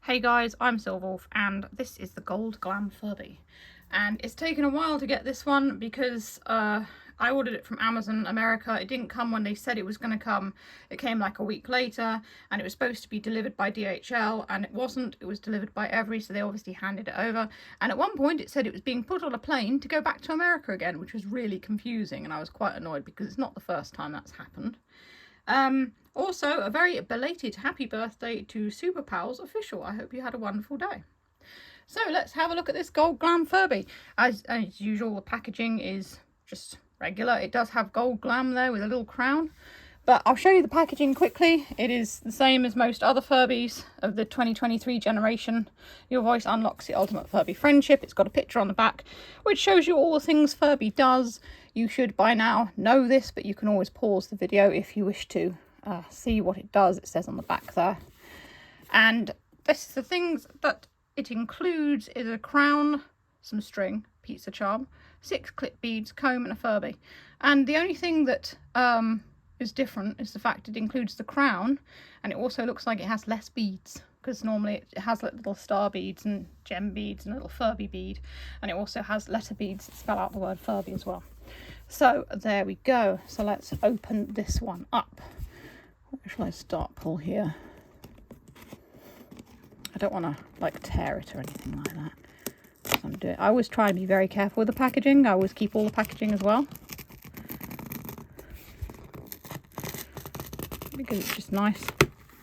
Hey guys, I'm Silverwolf and this is the Gold Glam Furby. And it's taken a while to get this one because I ordered it from Amazon America. It didn't come when they said it was going to come. It came like a week later and it was supposed to be delivered by DHL and it wasn't. It was delivered by Every, so they obviously handed it over. And at one point it said it was being put on a plane to go back to America again, which was really confusing and I was quite annoyed because it's not the first time that's happened. Also, a very belated happy birthday to Super Pals Official. I hope you had a wonderful day. So let's have a look at this Gold Glam Furby. As usual, the packaging is just regular. It does have gold glam there with a little crown. But I'll show you the packaging quickly. It is the same as most other Furbies of the 2023 generation. Your voice unlocks the ultimate Furby friendship. It's got a picture on the back which shows you all the things Furby does. You should by now know this, but you can always pause the video if you wish to see what it does. It says on the back there. And this is the things that it includes is a crown, some string, pizza charm, 6 clip beads, comb and a Furby. And the only thing that is different is the fact it includes the crown, and it also looks like it has less beads because normally it has like little star beads and gem beads and a little Furby bead, and it also has letter beads that spell out the word Furby as well. So there we go. So let's open this one up. Where shall I start? Pull here. I don't want to like tear it or anything like that. I always try and be very careful with the packaging. I always keep all the packaging as well, because it's just nice.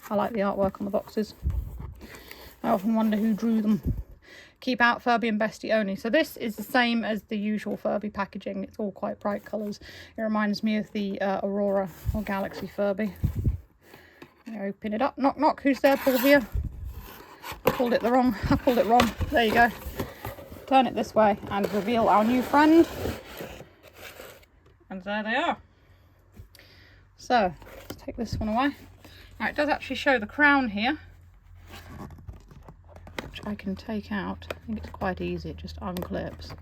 I like the artwork on the boxes. I often wonder who drew them. Keep out Furby and Bestie only. So this is the same as the usual Furby packaging. It's all quite bright colours. It reminds me of the Aurora or Galaxy Furby. I open it up. Knock knock. Who's there? Pull here. I pulled it wrong. There you go. Turn it this way and reveal our new friend. And there they are. So let's take this one away. Now it does actually show the crown here, which I can take out. I think it's quite easy. It just unclips.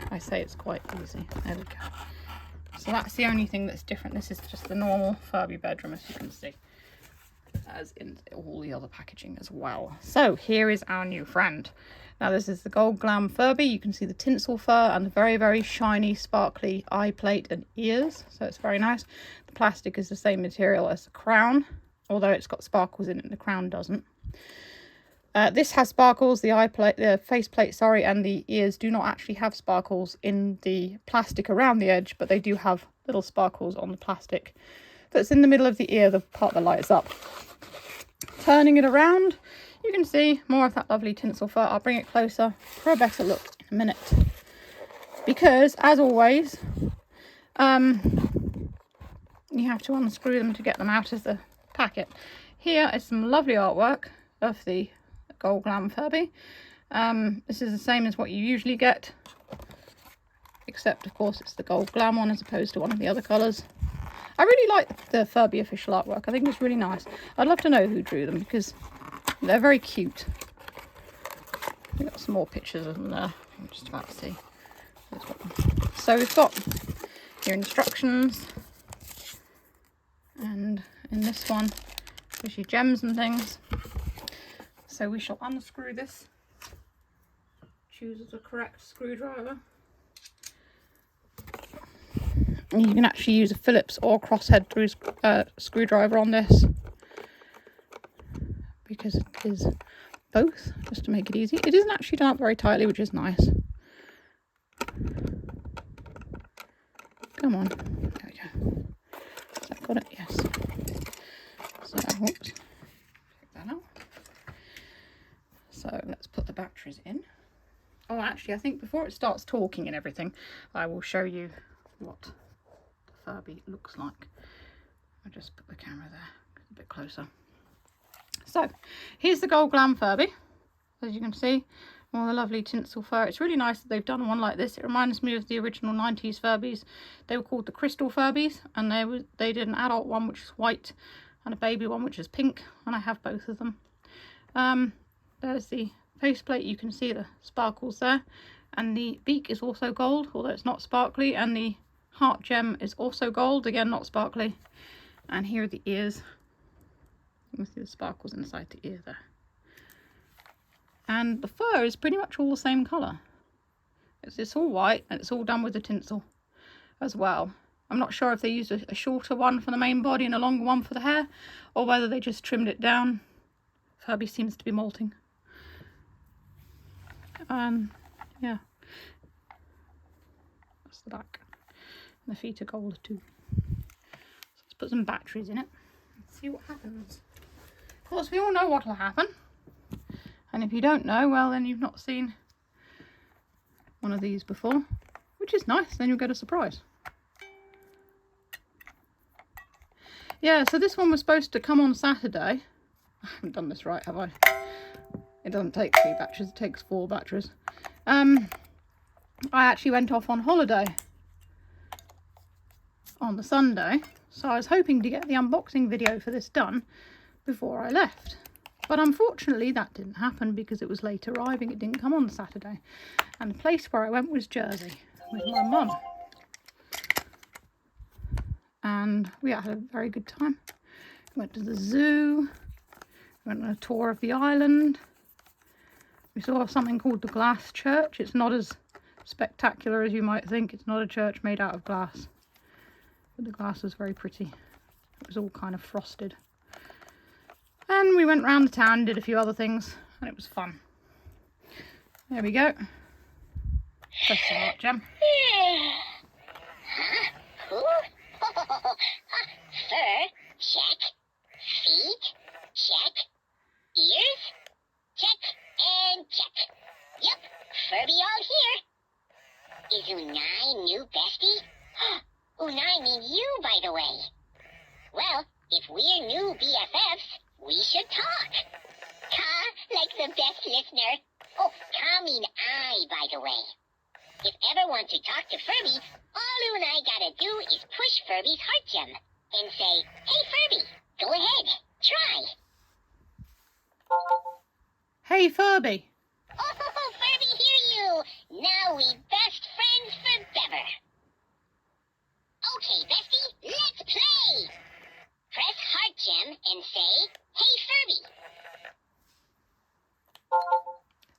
I say it's quite easy. There we go. So that's the only thing that's different. This is just the normal Furby bedroom, as you can see, as in all the other packaging as well. So here is our new friend. Now this is the Gold Glam Furby. You can see the tinsel fur and the very, very shiny, sparkly eye plate and ears. So it's very nice. The plastic is the same material as the crown, although it's got sparkles in it and the crown doesn't. This has sparkles. The faceplate, sorry, and the ears do not actually have sparkles in the plastic around the edge, but they do have little sparkles on the plastic that's in the middle of the ear, the part that lights up. Turning it around, you can see more of that lovely tinsel fur. I'll bring it closer for a better look in a minute. Because, as always, you have to unscrew them to get them out of the packet. Here is some lovely artwork of the Gold Glam Furby. This is the same as what you usually get, except of course it's the Gold Glam one as opposed to one of the other colours. I really like the Furby official artwork. I think it's really nice. I'd love to know who drew them because they're very cute. We've got some more pictures of them there. I'm just about to see. So we've got your instructions, and in this one there's your gems and things. So we shall unscrew this. Choose the correct screwdriver. And you can actually use a Phillips or crosshead through screwdriver on this, because it is both, just to make it easy. It isn't actually done up very tightly, which is nice. Come on. There we go. Has that got it? Yes. So, whoops. Take that out. So let's put the batteries in. Oh, actually, I think before it starts talking and everything, I will show you what the Furby looks like. I'll just put the camera there a bit closer. So here's the Gold Glam Furby. As you can see, all the lovely tinsel fur. It's really nice that they've done one like this. It reminds me of the original 90s Furbies. They were called the Crystal Furbies, and they did an adult one which is white and a baby one which is pink, and I have both of them. There's the faceplate. You can see the sparkles there, and the beak is also gold, although it's not sparkly, and the heart gem is also gold, again not sparkly. And here are the ears. You can see the sparkles inside the ear there. And the fur is pretty much all the same colour. It's all white and it's all done with the tinsel as well. I'm not sure if they used a shorter one for the main body and a longer one for the hair, or whether they just trimmed it down. Furby seems to be molting. Yeah. That's the back. And the feet are gold too. So let's put some batteries in it and see what happens. Of course, we all know what will happen. And if you don't know, well, then you've not seen one of these before, which is nice. Then you'll get a surprise. Yeah, so this one was supposed to come on Saturday. I haven't done this right, have I? It doesn't take 3 batteries, it takes 4 batteries. I actually went off on holiday on the Sunday, so I was hoping to get the unboxing video for this done before I left. But unfortunately that didn't happen because it was late arriving. It didn't come on Saturday. And the place where I went was Jersey with my mum. And we had a very good time. We went to the zoo, went on a tour of the island. We saw something called the Glass Church. It's not as spectacular as you might think. It's not a church made out of glass. But the glass was very pretty. It was all kind of frosted. And we went round the town and did a few other things, and it was fun. There we go. Press the heart, Gem. Fur, check. Feet, check. Ears, check and check. Yep, Furby all here. Is Unai new bestie? Unai means you, by the way. Well, if we're new BFFs, we should talk. Ka, like the best listener. Oh, Ka mean I, by the way. If ever want to talk to Furby, all Unai gotta do is push Furby's heart gem and say, "Hey Furby, go ahead, try." Hey Furby. Oh, Furby, hear you. Now we best friends forever. Okay, bestie, let's play. Press heart gem and say, "Hey Furby."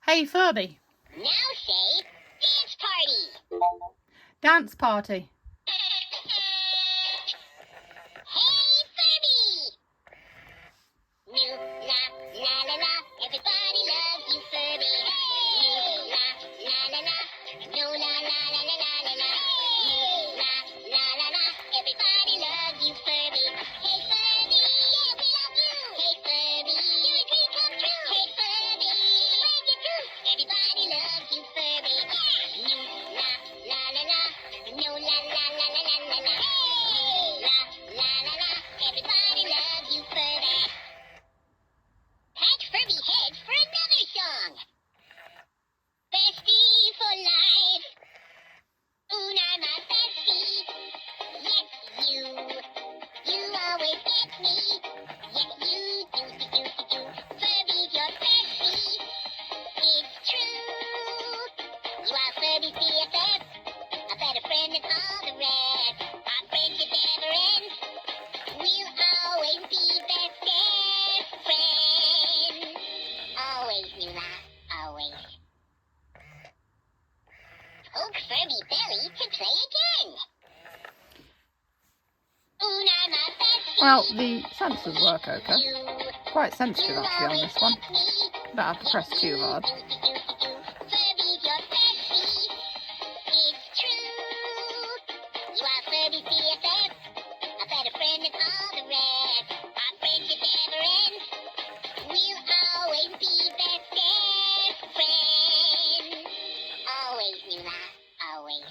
Hey Furby. Now say, "Dance party." Dance party. Hey Furby. New la la la la, everybody loves you, Furby. New la la la la, no la la la la la la la. New la la la la, everybody loves you, Furby. Hey Furby, yeah, we love you. Hey Furby, your dream come true. Hey Furby, wave your proof. Everybody loves you, Furby. New la la la la, no la la la la la la la. New la la la la, everybody loves you, Furby. Pat Furby head for another song. Bestie for life. Unai my bestie. Yes, you. You always get me. Yes, you do. Furby's your bestie. It's true. You are Furby's BFF. A better friend than all the rest. Our friendship never ends. We'll always be best friends. Always, Nula. Always. Poke Furby belly to play again. Unai my bestie. Well, the sensors work okay. You. Quite sensitive actually on this one. Don't have to press too hard. Furby's your bestie. It's true. You are Furby's BFF. A better friend than all the rest. Our friendship never ends. We'll always be best friends. Always, Nula. Always.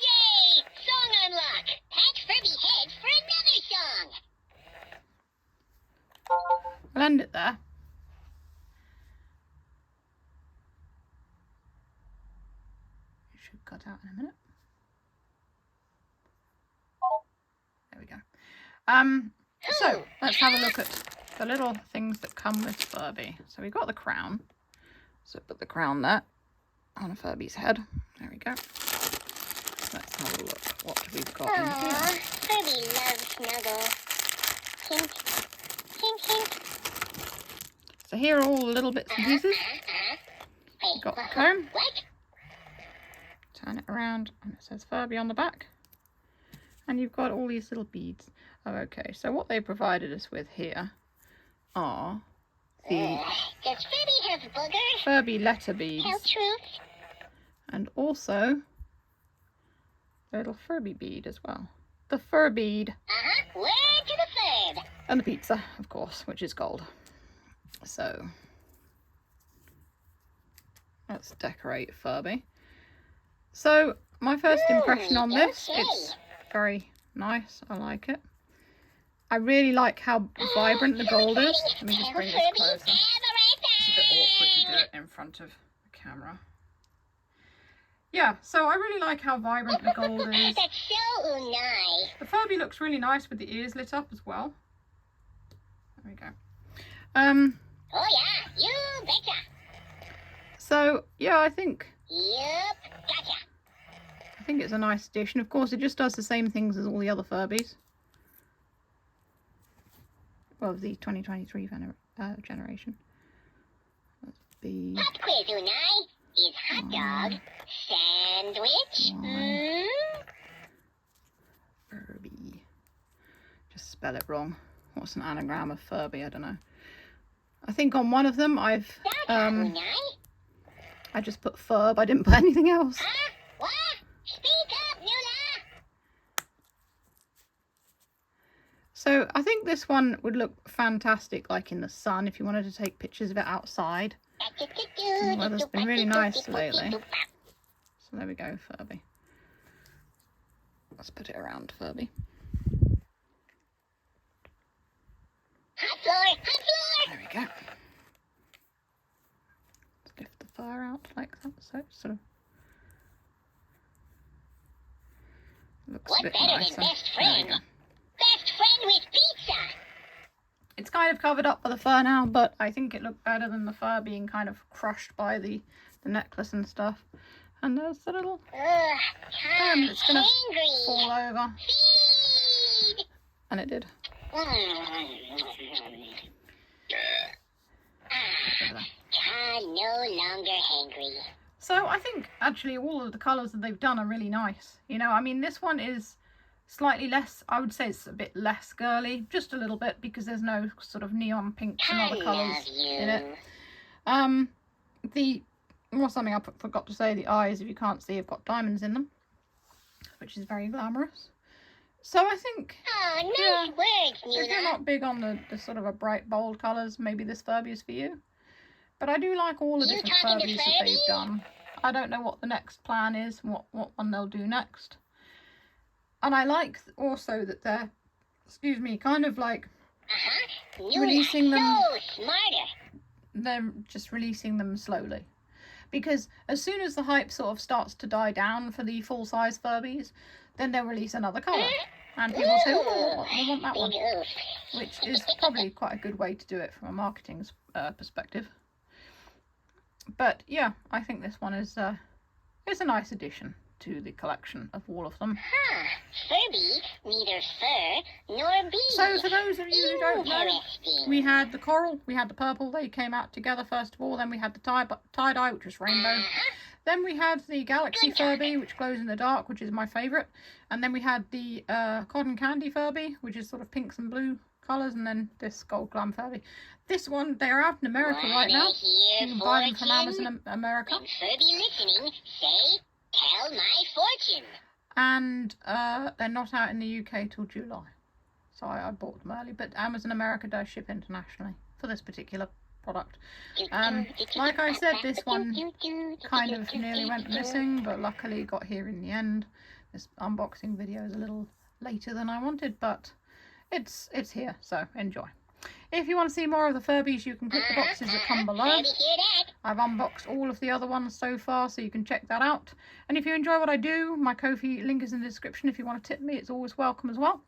Yay! Song unlock! Patch Furby head for another song! I'll end it there. It should cut out in a minute. There we go. So let's have a look at the little things that come with Furby. So we've got the crown. So put the crown there on Furby's head. There we go. Let's have a look what we've got in here. Aww, Furby loves snuggle. Hint, hint, hint. So here are all the little bits and pieces. Wait, You've got the comb. what? Turn it around and it says Furby on the back. And you've got all these little beads. Oh, okay, so what they provided us with here are the Does Furby have boogers? Furby letter beads. Tell truth. And also a little Furby bead as well. The fur bead. Word to the third. And the pizza, of course, which is gold. So let's decorate Furby. So my first impression on this, it's very nice. I like it. I really like how vibrant the gold is. Let me just bring this closer. It's a bit awkward to do it in front of the camera. Yeah, so I really like how vibrant the gold is. That's so nice. The Furby looks really nice with the ears lit up as well. There we go. Oh yeah, you betcha. So yeah, I think Yep, gotcha. it's a nice addition. Of course, it just does the same things as all the other Furbies. Well, the 2023 generation. Let's be Pop quiz, Unai. Is hot dog sandwich? Furby. Just spell it wrong. What's an anagram of Furby? I don't know. I think on one of them I've Unai? I just put Furb. I didn't put anything else. Huh? What? Speak up, Nula. So I think this one would look fantastic, like in the sun, if you wanted to take pictures of it outside. The weather's been really nice lately. So there we go, Furby. Let's put it around Furby. Hot floor, hot floor. There we go. Let's lift the fur out like that, so it sort of looks What a bit better nicer. than best There we friend? go. Best friend with pizza. It's kind of covered up by the fur now, but I think it looked better than the fur being kind of crushed by the necklace and stuff. And there's the little I'm it's gonna hungry. fall over. Feed. And it did. Todd no longer hangry. So I think actually all of the colours that they've done are really nice. You know, I mean, this one is slightly less, I would say it's a bit less girly, just a little bit, because there's no sort of neon pinks and other colours in it. Something I forgot to say, the eyes, if you can't see, have got diamonds in them, which is very glamorous. So I think, Oh, nice yeah, words, if you're Nula. not big on the sort of a bright, bold colours, maybe this Furby is for you. But I do like all the You different talking to Furbies that Furby? they've done. I don't know what the next plan is, what one they'll do next. And I like also that they're, kind of like Nula, releasing them. so smarter. They're just releasing them slowly. Because as soon as the hype sort of starts to die down for the full-size Furbies, then they'll release another colour. And people say, oh, I want that one. Big oof. Which is probably quite a good way to do it from a marketing perspective. But yeah, I think this one is a nice addition to the collection of all of them. Huh. Furby, neither fur nor bee. So for those of you who don't know, Interesting. we had the coral, we had the purple, they came out together first of all, then we had the tie-dye, which was rainbow. Then we had the Galaxy Furby, which glows in the dark, which is my favourite. And then we had the Cotton Candy Furby, which is sort of pinks and blue colours, and then this Gold Glam Furby. This one, they are out in America right now. You can buy them from Amazon America. When Furby listening, say, tell my fortune. And they're not out in the UK till July. So I bought them early, but Amazon America does ship internationally for this particular product. Like I said, this one kind of nearly went missing, but luckily got here in the end. This unboxing video is a little later than I wanted, but it's here, so enjoy. If you want to see more of the Furbies, you can click the boxes that come below. Furby hear that? I've unboxed all of the other ones so far, so you can check that out. And if you enjoy what I do, my Ko-fi link is in the description. If you want to tip me, it's always welcome as well.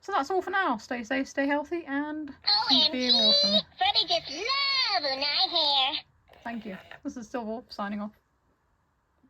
So that's all for now. Stay safe, stay healthy, and keep being awesome. Furby just love Unai hair. Thank you. This is Silver signing off.